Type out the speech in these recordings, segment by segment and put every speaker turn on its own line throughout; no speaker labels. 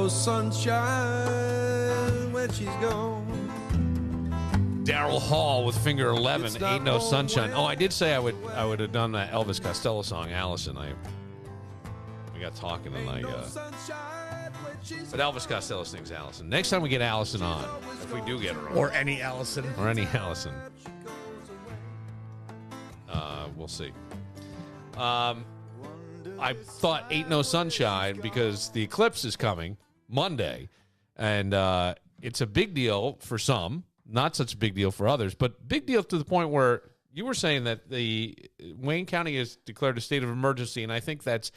no sunshine when she's gone.
Daryl Hall with Finger 11, Ain't No Sunshine. Oh, I did say I would have done that Elvis Costello song, Allison. We got talking and but Elvis Costello sings Allison. Next time we get Allison on, if we do get her on.
Or any Allison.
We'll see. I thought Ain't No Sunshine because the eclipse is coming Monday, and it's a big deal for some. Not such a big deal for others, but big deal to the point where you were saying that the Wayne County has declared a state of emergency, and I think that's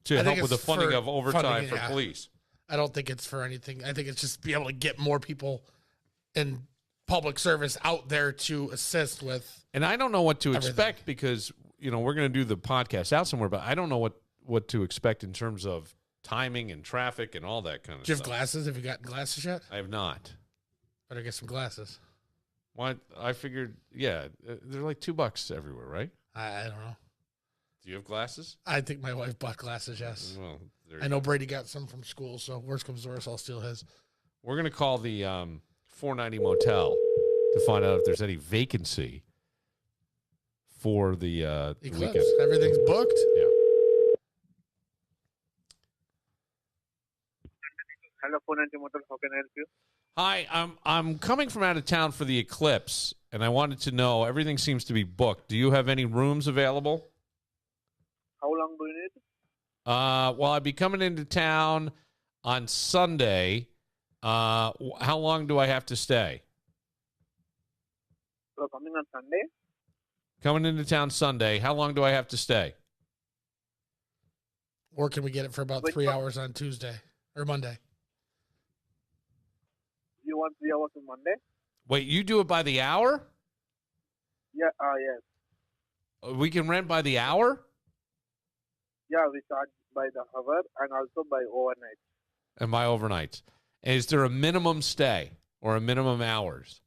to help with the funding of overtime for police.
I don't think it's for anything. I think it's just be able to get more people in public service out there to assist with.
And I don't know what to expect because, we're going to do the podcast out somewhere, but I don't know what to expect in terms of timing and traffic and all that kind of stuff.
Do you have glasses? Have you gotten glasses yet?
I have not.
Better get some glasses.
Why? I figured, they're like $2 everywhere, right?
I don't know.
Do you have glasses?
I think my wife bought glasses, yes.
Well,
I know Brady got some from school, so worst comes to worst, I'll steal his.
We're going to call the 490 Motel to find out if there's any vacancy for the
Eclipse.
weekend.
Everything's booked?
Yeah.
Hello, 490 Motel. How can I help you?
Hi, I'm coming from out of town for the eclipse, and I wanted to know, everything seems to be booked. Do you have any rooms available?
How long do you need?
Well, I'd be coming into town on Sunday. How long do I have to stay?
So coming on Sunday?
Coming into town Sunday. How long do I have to stay?
Or can we get it for about 3 hours on Tuesday or Monday?
You want 3 hours on Monday?
Wait, you do it by the hour?
Yeah, yes.
We can rent by the hour?
Yeah, we start by the hour and also by overnight.
And by overnights. Is there a minimum stay or a minimum hours?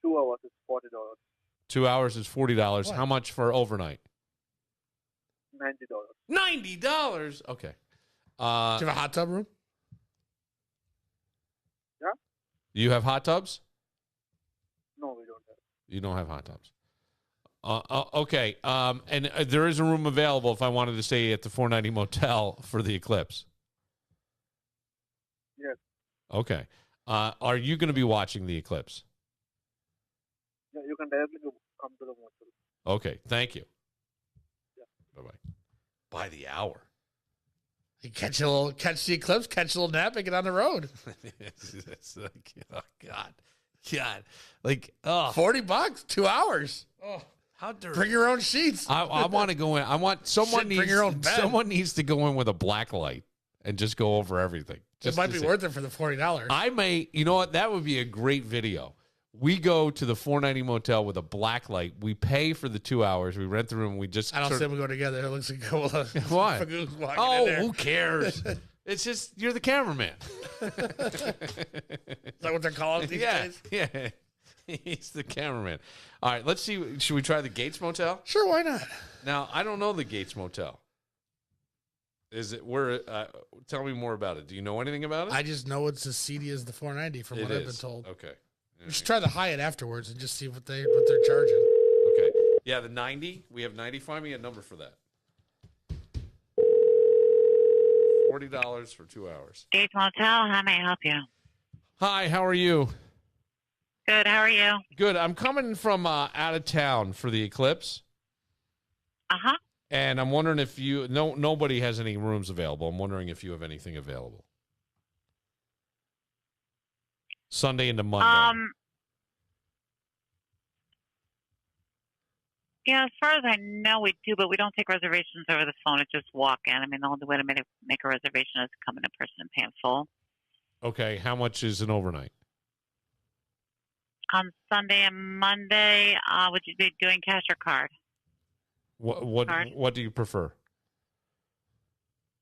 2 hours is $40.
2 hours is $40.
What?
How much for overnight?
$90.
$90? Okay.
Do you have a hot tub room?
Yeah.
You have hot tubs?
No, we don't have.
You don't have hot tubs. Okay. And there is a room available if I wanted to stay at the 490 Motel for the eclipse.
Yes.
Okay. Are you going to be watching the eclipse?
Yeah, you can directly come to the motel.
Okay. Thank you.
Yeah.
Bye-bye. By the hour.
You catch the eclipse, catch a little nap, and get on the road.
It's like, oh, God. Like, oh.
$40, 2 hours.
Oh, how dirty.
Bring your own sheets.
I want to go in. I want someone
Bring your own bed.
Someone needs to go in with a black light and just go over everything.
It might be worth it for the $40.
I may, you know what? That would be a great video. We go to the 490 Motel with a black light. We pay for the 2 hours. We rent the room. We just.
I don't say we go together. It looks like a couple of
What?
Oh,
who cares? It's just you're the cameraman.
Is that what they're calling these days?
Yeah. He's the cameraman. All right, let's see. Should we try the Gates Motel?
Sure, why not?
Now, I don't know the Gates Motel. Is it where? Tell me more about it. Do you know anything about it?
I just know it's as seedy as the 490 from what I've been told.
Okay.
We should try the Hyatt afterwards and just see what they're charging.
Okay. Yeah, the 90. We have 90. Find me a number for that. $40 for 2 hours.
Gates Motel, how may I help you?
Hi, how are you?
Good, how are you?
Good. I'm coming from out of town for the eclipse.
Uh-huh.
And I'm wondering if nobody has any rooms available. I'm wondering if you have anything available. Sunday into Monday.
Yeah, as far as I know, we do, but we don't take reservations over the phone. It's just walk-in. I mean, the only way to make a reservation is to come in person and pay in full.
Okay, how much is an overnight?
On Sunday and Monday, would you be doing cash or card?
What do you prefer?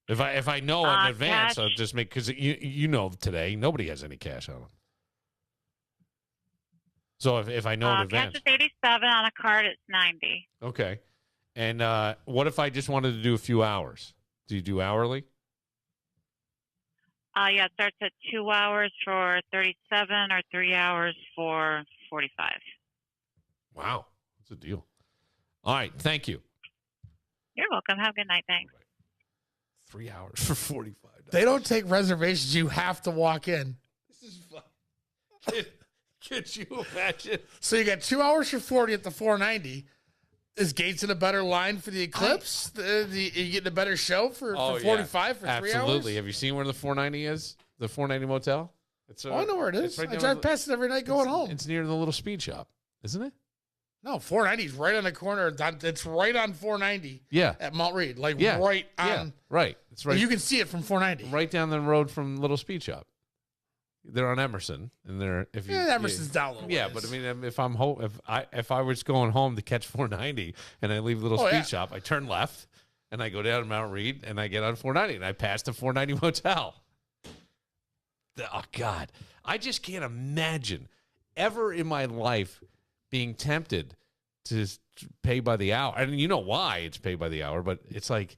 If I know in advance,
cash.
I'll just make, because you know today nobody has any cash on them. So if I know in advance,
cash is $87. On a card, it's $90.
Okay. And what if I just wanted to do a few hours? Do you do hourly?
Yeah, it starts at 2 hours for 37 or 3 hours for 45.
Wow, that's a deal. All right, thank you.
You're welcome. Have a good night. Thanks.
3 hours for $45.
They don't take reservations. You have to walk in.
This is fun. Could you imagine?
So you got 2 hours for 40 at the 490. Is Gates in a better line for the Eclipse? Are you getting a better show for 45 for 3 hours?
Absolutely. Have you seen where the 490 is? The 490 motel? It's
I know where it is.
right
I drive past it every night going home.
It's near the little speed shop, isn't it?
No, 490 is right on the corner. It's right on 490.
Yeah.
At Mount Read. Right on.
Yeah, right. It's right.
You can see it from 490.
Right down the road from Little Speed Shop. They're on Emerson, and they're
Emerson's down a little
yeah,
ways.
but I mean, if I'm home, if I was going home to catch 490, and I leave Little Speed Shop, I turn left, and I go down to Mount Read, and I get on 490, and I pass the 490 motel. Oh God, I just can't imagine ever in my life being tempted to pay by the hour. And you know why it's pay by the hour, but it's like.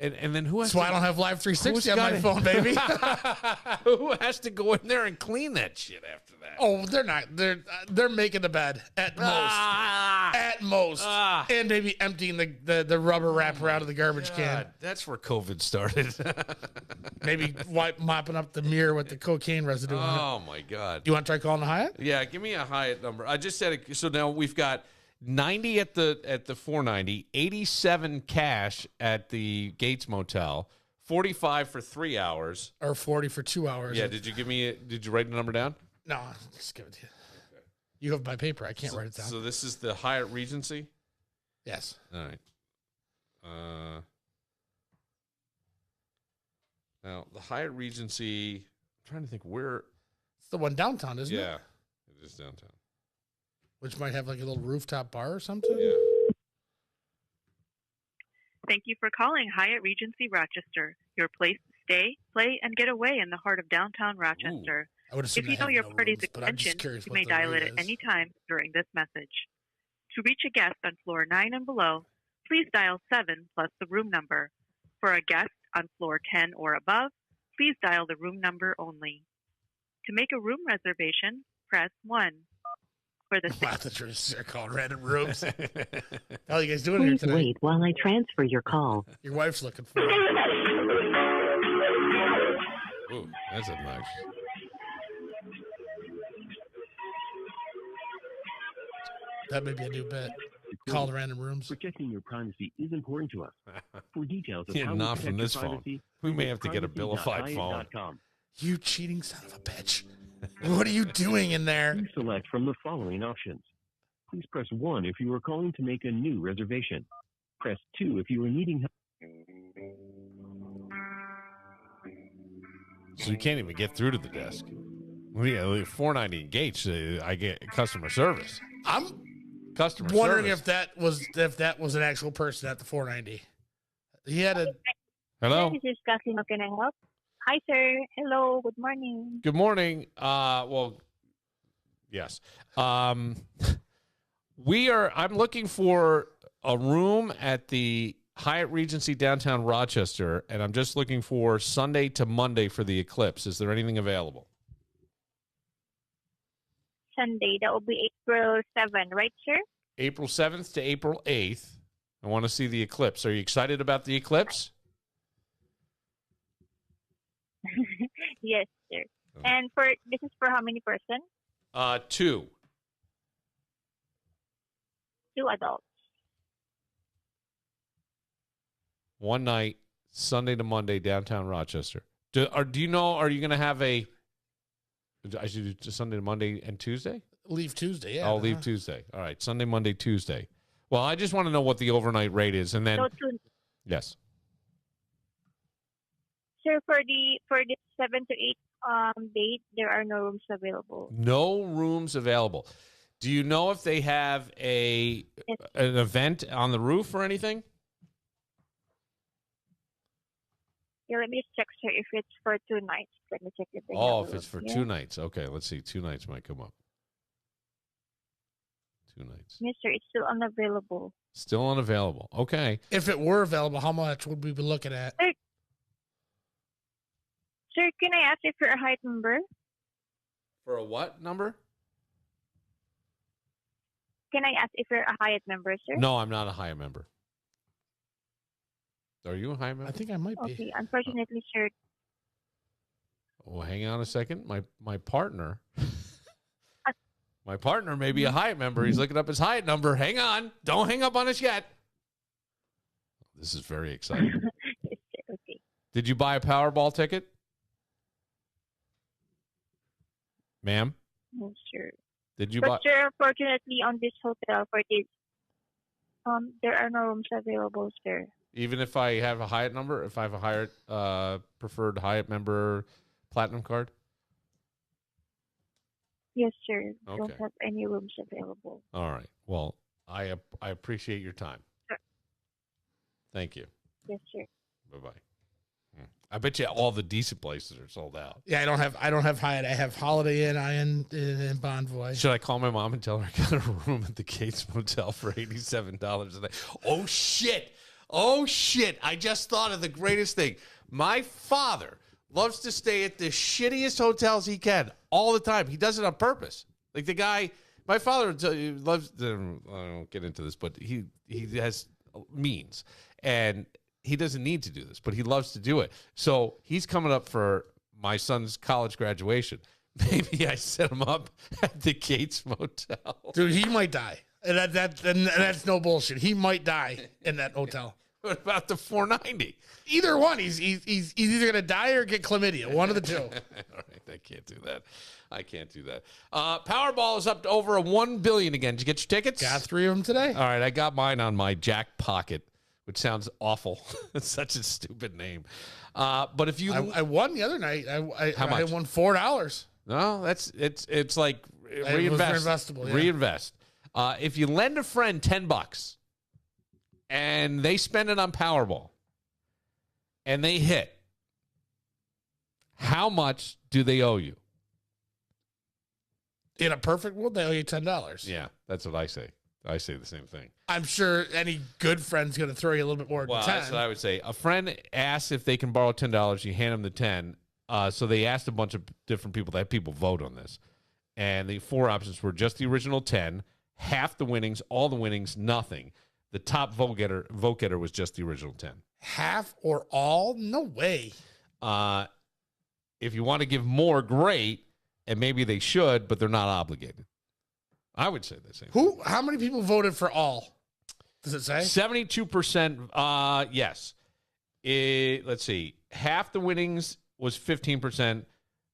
And then who has
That's why I don't have Live 360 on my phone, baby.
Who has to go in there and clean that shit after that?
Oh, they're not. They're making the bed at most. At most. And maybe emptying the rubber wrapper out of the garbage can.
That's where COVID started.
Maybe mopping up the mirror with the cocaine residue on it.
Oh, my God.
You want to try calling the Hyatt?
Yeah, give me a Hyatt number. I just said it. So now we've got 90 at the 490, 87 cash at the Gates Motel, 45 for 3 hours,
or 40 for 2 hours.
Yeah, did you write the number down?
No, just give it to you. You have my paper. I can't write it down.
So this is the Hyatt Regency?
Yes.
All right. Now the Hyatt Regency, I'm trying to think where.
It's the one downtown, isn't it?
Yeah, it is downtown.
Which might have like a little rooftop bar or something.
Yeah.
Thank you for calling Hyatt Regency Rochester, your place to stay, play, and get away in the heart of downtown Rochester.
If
you know your party's extension, you may dial it at any time during this message. To reach a guest on floor 9 and below, please dial 7 plus the room number. For a guest on floor 10 or above, please dial the room number only. To make a room reservation, press 1. For the
they're called random rooms. How are you guys doing here today?
Wait while I transfer your call.
Your wife's looking for you.
Ooh, that's obnoxious.
That may be a new bet. Call the random rooms.
Protecting your privacy is important to us. For details of
Yeah,
how
not
we
from
protect
this
your
phone.
privacy,
We may have to get a Billified phone.
privacy.hyatt.com.
You cheating son of a bitch. What are you doing in there?
Please select from the following options. Please press 1 if you are calling to make a new reservation. Press 2 if you are needing help.
So you can't even get through to the desk. Well, yeah, 490 Gates, I get customer service.
I'm
Customer
wondering
service.
if that was an actual person at the 490. He had a.
Hello?
This is Kathleen. How can I help? Hi, sir. Hello. Good morning.
Good morning. Well, yes. I'm looking for a room at the Hyatt Regency downtown Rochester, and I'm just looking for Sunday to Monday for the eclipse. Is there anything available?
Sunday. That will be April 7, right, sir?
April 7th to April 8th. I want to see the eclipse. Are you excited about the eclipse?
Yes, sir. And this is for how many person?
2.
2 adults.
One night, Sunday to Monday, downtown Rochester. Do you know, are you going to have I should do Sunday to Monday and Tuesday?
Leave Tuesday, yeah.
I'll leave Tuesday. All right, Sunday, Monday, Tuesday. Well, I just want to know what the overnight rate is, and then... Yes.
Sir, for the 7 to 8 date, there are no rooms available.
No rooms available. Do you know if they have an event on the roof or anything?
Yeah, let me just check, sir, if it's for 2 nights. Let me check if they
Oh,
have
if it's for
yeah.
2 nights. Okay, let's see. 2 nights might come up. 2 nights.
Yes, sir. It's still unavailable.
Still unavailable. Okay.
If it were available, how much would we be looking at?
Sir, can I ask if you're a Hyatt member?
For a what number?
Can I ask if you're a Hyatt member, sir?
No, I'm not a Hyatt member. Are you a Hyatt member?
I think I might be.
Okay, unfortunately, sir.
Oh, hang on a second. My partner. My partner may be a Hyatt member. He's looking up his Hyatt number. Hang on. Don't hang up on us yet. This is very exciting.
Yes, sir. Okay.
Did you buy a Powerball ticket? Ma'am?
No, sir.
Did you buy?
But sir, unfortunately, on this hotel for this, there are no rooms available, sir.
Even if I have a Hyatt number, if I have a Hyatt preferred Hyatt member platinum card?
Yes, sir.
Okay.
Don't have any rooms available.
All right. Well, I appreciate your time.
Sure.
Thank you.
Yes, sir.
Bye-bye. I bet you all the decent places are sold out.
Yeah, I don't have Hyatt. I have Holiday Inn, and Bonvoy.
Should I call my mom and tell her I got a room at the Gates Motel for $87 a night? Oh, shit. Oh, shit. I just thought of the greatest thing. My father loves to stay at the shittiest hotels he can all the time. He does it on purpose. Like the guy, my father loves, I don't get into this, but he has means. And he doesn't need to do this, but he loves to do it. So he's coming up for my son's college graduation. Maybe I set him up at the Gates Motel.
Dude, he might die. And that's no bullshit. He might die in that hotel.
What about the 490?
Either one. He's either going to die or get chlamydia. One of the two.
All right, I can't do that. I can't do that. Powerball is up to over $1 billion again. Did you get your tickets?
Got 3 of them today.
All right, I got mine on my Jack Pocket, which sounds awful. It's such a stupid name. But if you,
I won the other night.
How much?
I won $4.
No, it's like
reinvest.
Reinvestable.
Yeah.
Reinvest. If you lend a friend $10 and they spend it on Powerball and they hit, how much do they owe you?
In a perfect world, they owe you $10.
Yeah, that's what I say. I say the same thing.
I'm sure any good friend's going to throw you a little bit more than 10.
That's what I would say. A friend asks if they can borrow $10. You hand them the 10. So they asked a bunch of different people. They had people vote on this. And the 4 options were just the original 10, half the winnings, all the winnings, nothing. The top vote getter was just the original 10.
Half or all? No way.
If you want to give more, great. And maybe they should, but they're not obligated. I would say the same.
How many people voted for all? Does it say?
72%. Yes. Let's see. Half the winnings was 15%,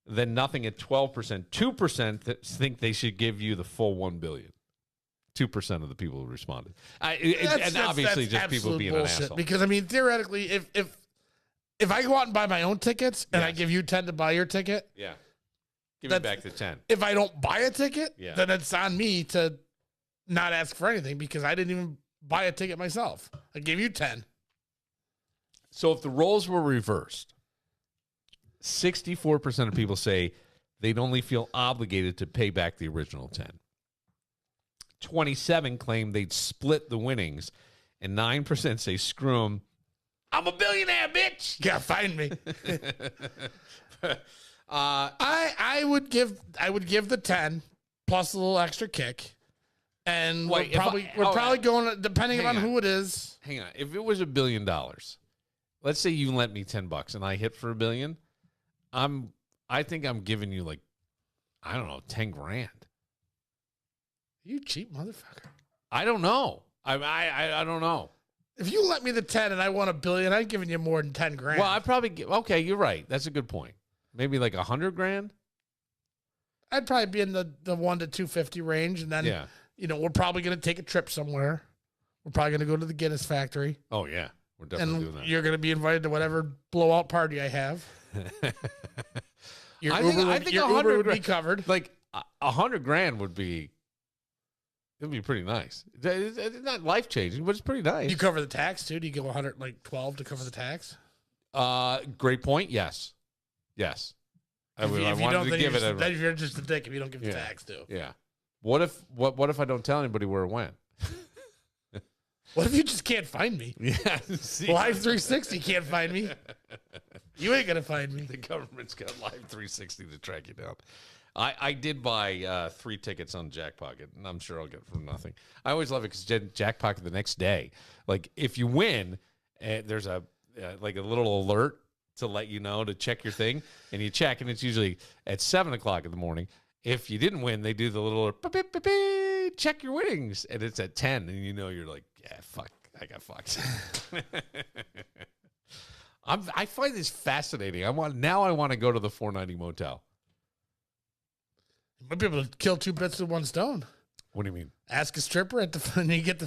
then nothing at 12%. 2% think they should give you the full $1 billion. 2% of the people who responded. And obviously
that's
just people being
bullshit,
an asshole.
Because, I mean, theoretically, if I go out and buy my own tickets and I give you 10 to buy your ticket.
Yeah. Give me back the 10.
If I don't buy a ticket,
Yeah.
then it's on me to not ask for anything because I didn't even buy a ticket myself. I gave you 10.
So if the roles were reversed, 64% of people say they'd only feel obligated to pay back the original 10. 27 claim they'd split the winnings, and 9% say screw them. I'm a billionaire, bitch.
You gotta find me. I would give the 10 plus a little extra kick, and
Wait,
we're probably going depending on who it is.
Hang on, if it was $1 billion, let's say you lent me $10 and I hit for $1 billion, I think I'm giving you like, I don't know, 10 grand.
You cheap motherfucker.
I don't know. I don't know.
If you lent me the 10 and I won $1 billion, I'm giving you more than 10 grand.
Well, I'd probably give, okay, you're right. That's a good point. Maybe like 100 grand.
I'd probably be in the 1 to 250 range, and then we're probably going to take a trip somewhere. We're probably going to go to the Guinness factory.
Oh yeah, we're definitely doing that.
You're going to be invited to whatever blowout party I have. I think your Uber would be covered.
Like 100 grand would be. It'd be pretty nice. It's not life changing, but it's pretty nice.
You cover the tax too? Do you give 12 to cover the tax?
Great point. Yes. I wanted to give it.
Then you're just a dick if you don't give the tax too.
Yeah. What if I don't tell anybody where it went?
What if you just can't find me?
Yeah.
Live 360 can't find me. You ain't gonna find me.
The government's got Live 360 to track you down. I did buy 3 tickets on Jackpocket, and I'm sure I'll get from nothing. I always love it because Jackpocket the next day, like if you win, there's a like a little alert to let you know to check your thing, and you check, and it's usually at 7 o'clock in the morning. If you didn't win, they do the little check your winnings, and it's at 10, and you're like, yeah, fuck, I got fucked. I find this fascinating. I want to go to the 490 motel.
You might be able to kill 2 birds with 1 stone.
What do you mean?
Ask a stripper and you get the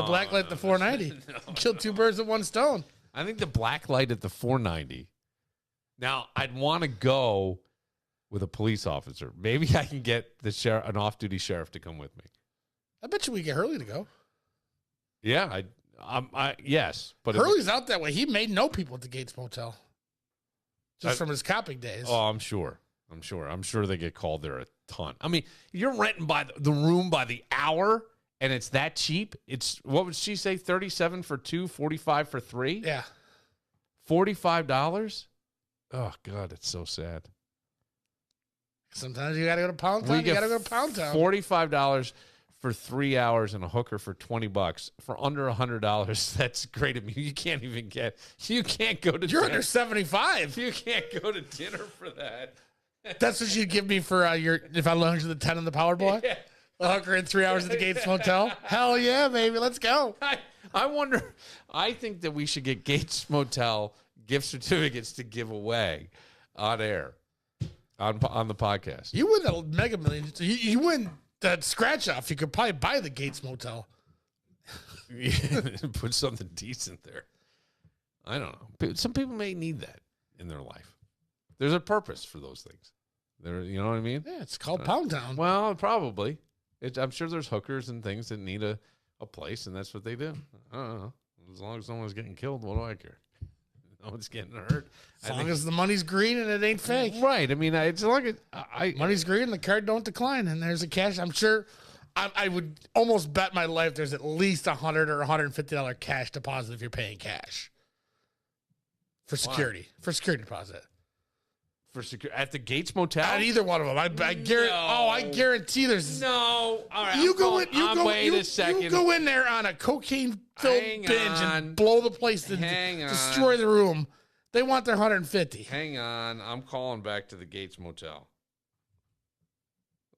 black light at the 490. Kill 2 birds with 1 stone.
I think the black light at the 490. Now, I'd want to go with a police officer. Maybe I can get an off-duty sheriff to come with me.
I bet you we get Hurley to go.
Yeah, yes, but
Hurley's out that way. He may know people at the Gates Motel, just from his copping days.
Oh, I'm sure they get called there a ton. I mean, you're renting by the room by the hour, and it's that cheap. It's what would she say? 37 for 2, 45 for 3.
Yeah,
$45. Oh God, it's so sad.
Sometimes you got to go to Pound Town. You got to go to Pound Town.
$45 for 3 hours and a hooker for $20 for under $100. That's great. I mean, you can't go to.
You're
dinner.
under 75.
You can't go to dinner for that.
That's what you'd give me for if I lounge to the 10 on the Power Boy.
Yeah.
A hooker in 3 hours at the Gates Motel. Hell yeah, baby, let's go.
I wonder. I think that we should get Gates Motel gift certificates to give away on air on the podcast.
You win the Mega Millions. You win that scratch off. You could probably buy the Gates Motel.
Put something decent there. I don't know. Some people may need that in their life. There's a purpose for those things. You know what I mean?
Yeah, it's called Pound Town.
Well, probably. I'm sure there's hookers and things that need a place, and that's what they do. I don't know. As long as no one's getting killed, what do I care? No one's getting hurt.
As long as the money's green and it ain't fake.
Right. I mean, as long as
money's green and the card don't decline, and there's a cash. I'm sure I would almost bet my life there's at least $100 or $150 cash deposit if you're paying cash. For security. For security deposit.
At the Gates Motel?
At either one of them. I guarantee.
No.
Oh, I guarantee there's
no. All right.
You go
wait a second.
You go in there on a cocaine-filled binge and blow the place and destroy the room. They want their $150.
Hang on. I'm calling back to the Gates Motel.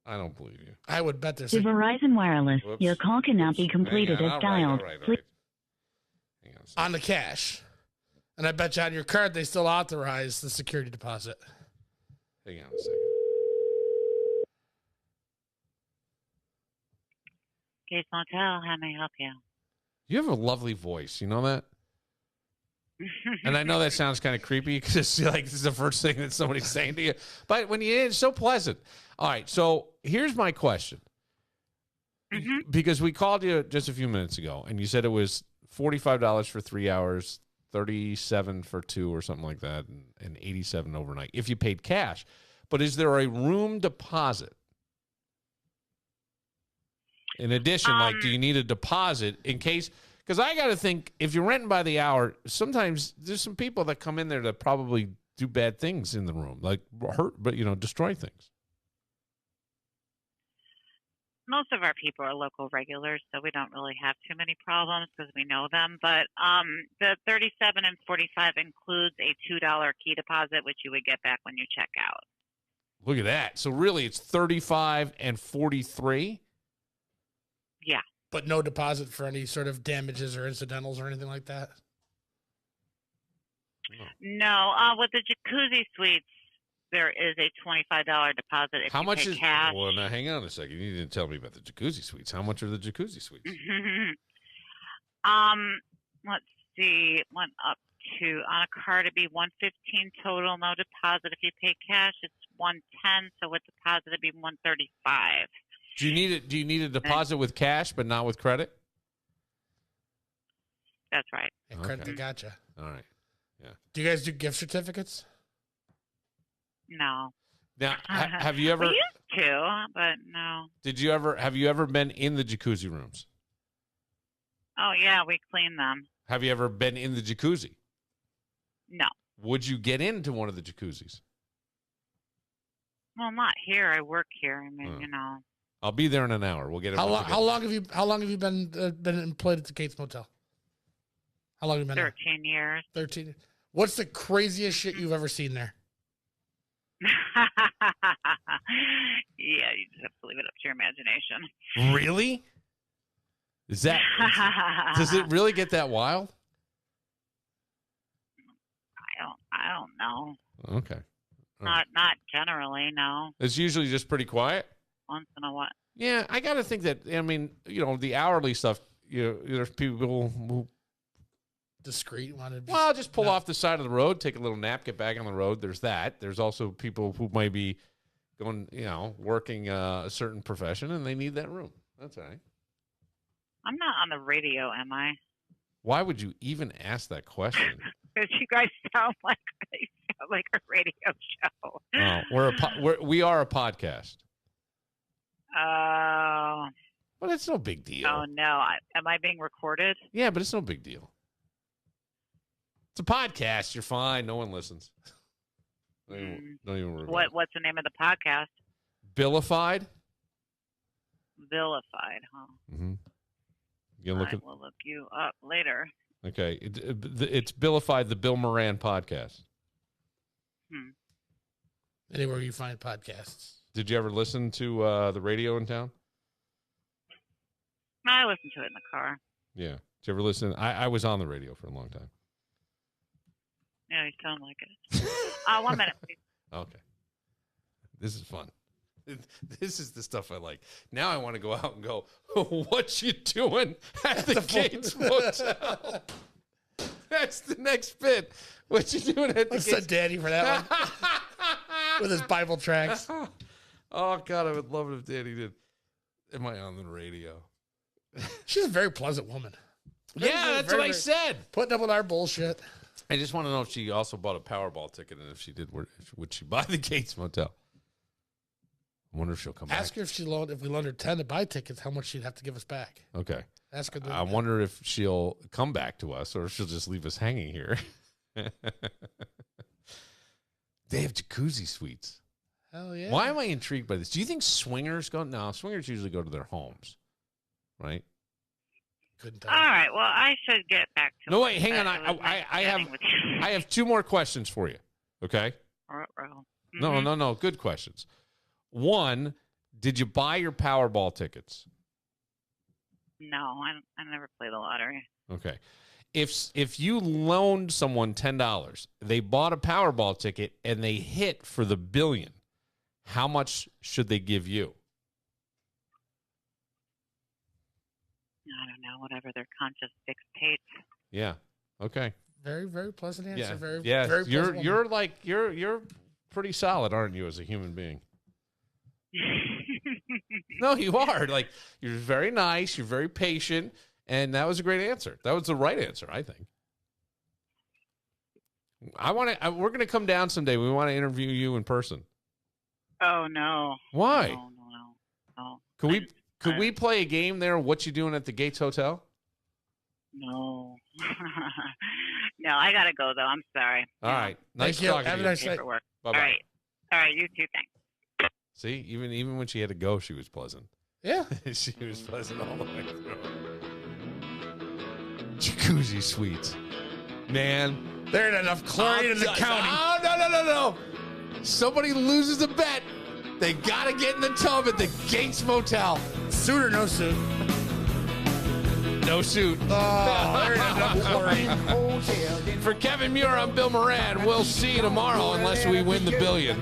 I don't believe you.
I would bet there's
to Verizon Wireless. Whoops. Your call cannot be completed as dialed.
All right. Hang on.
On the cash. And I bet you on your card they still authorize the security deposit.
Hang on a second.
Gates Motel, how may I help you?
You have a lovely voice. You know that? And I know that sounds kind of creepy because it's like this is the first thing that somebody's saying to you. But when it's so pleasant. All right. So here's my question. Mm-hmm. Because we called you just a few minutes ago, and you said it was $45 for 3 hours, 37 for 2 or something like that, and 87 overnight if you paid cash. But is there a room deposit? In addition, do you need a deposit in case? Because I got to think, if you're renting by the hour, sometimes there's some people that come in there that probably do bad things in the room, like hurt, but destroy things.
Most of our people are local regulars, so we don't really have too many problems because we know them. But the 37 and 45 includes a $2 key deposit, which you would get back when you check out.
Look at that. So really it's 35 and 43?
Yeah.
But no deposit for any sort of damages or incidentals or anything like that?
No. With the jacuzzi suites, there is a $25 deposit if
How
you
much
pay
is
cash.
Well, now hang on a second. You didn't tell me about the jacuzzi suites. How much are the jacuzzi suites?
Let's see. Went up to on a card it'd be $115 total, no deposit. If you pay cash, it's $110. So with deposit it'd be $135.
Do you need a deposit with cash but not with credit?
That's right.
Yeah, credit, gotcha.
All right. Yeah.
Do you guys do gift certificates?
No.
Now, have you ever?
We used to, but no.
Have you ever been in the jacuzzi rooms?
Oh yeah, we clean them.
Have you ever been in the jacuzzi?
No.
would you get into one of the jacuzzis?
Well, not here. I work here. I mean,
I'll be there in an hour. We'll get it.
How long have you been employed at the Gates Motel? How long have you been
13 years.
13. What's the craziest shit you've ever seen there?
Yeah, you just have to leave it up to your imagination.
Really? Is that? Does it really get that wild?
I don't know.
Okay.
Not generally, no.
It's usually just pretty quiet.
Once in a while.
Yeah, I got to think that. I mean, the hourly stuff. There's people who
discreet wanted.
Well, just pull off the side of the road, take a little nap, get back on the road. There's that. There's also people who might be going, working a certain profession, and they need that room. That's all right.
I'm not on the radio, am I?
Why would you even ask that question?
Because you guys sound like a radio show.
Oh, we are a podcast.
Oh.
Well, it's no big deal.
Oh, no. Am I being recorded?
Yeah, but it's no big deal. It's a podcast. You're fine. No one listens. Don't even worry.
What's the name of the podcast?
Billified.
Billified, huh?
Mm-hmm.
We'll look you up later.
Okay. It's Billified, the Bill Moran podcast.
Anywhere you find podcasts.
Did you ever listen to the radio in town?
I listen to it in the car.
Yeah. Did you ever listen? I was on the radio for a long time.
Yeah, you sound like it. 1 minute, please.
Okay. This is fun. This is the stuff I like. Now I want to go out and go, what you doing at the Gates Motel? That's the next bit. What you doing at the Gates?
Let's Daddy for that one. With his Bible tracks.
Oh, God, I would love it if Daddy did. Am I on the radio?
She's a very pleasant woman.
That's what I said.
Putting up with our bullshit.
I just want to know if she also bought a Powerball ticket, and if she did, would she buy the Gates Motel? I wonder if she'll come back.
Ask her if we loaned her 10 to buy tickets, how much she'd have to give us back.
Okay.
Ask her.
I wonder if she'll come back to us or if she'll just leave us hanging here. They have jacuzzi suites.
Hell yeah.
Why am I intrigued by this? Do you think swingers go? No, swingers usually go to their homes, right?
Couldn't
tell. All right. Well, I should get back to.
No, wait. Hang on. I have 2 more questions for you. Okay.
Mm-hmm.
No. Good questions. 1, did you buy your Powerball tickets?
No, I never play the lottery.
Okay. If you loaned someone $10, they bought a Powerball ticket and they hit for the billion, how much should they give you?
I don't know. Whatever their conscience dictates.
Yeah. Okay.
Very, very pleasant answer.
Yeah.
Very
You're pretty solid, aren't you, as a human being? No, you are. Like, you're very nice. You're very patient. And that was a great answer. That was the right answer, I think. We're going to come down someday. We want to interview you in person.
Oh, no.
Why?
No.
Could we play a game there? What you doing at the Gates Hotel?
No. No, I got to go, though. I'm sorry.
All right. Nice talking to you.
Bye-bye. All right. You too. Thanks.
See, even when she had to go, she was pleasant.
Yeah.
She was pleasant all the way through. Jacuzzi suites. Man.
There ain't enough chlorine in the county.
Oh, no. Somebody loses a bet. They got to get in the tub at the Gates Motel.
Suit or no suit?
No suit.
Oh, there ain't enough chlorine.
For Kevin Muir, I'm Bill Moran. We'll see you tomorrow unless we win the billion.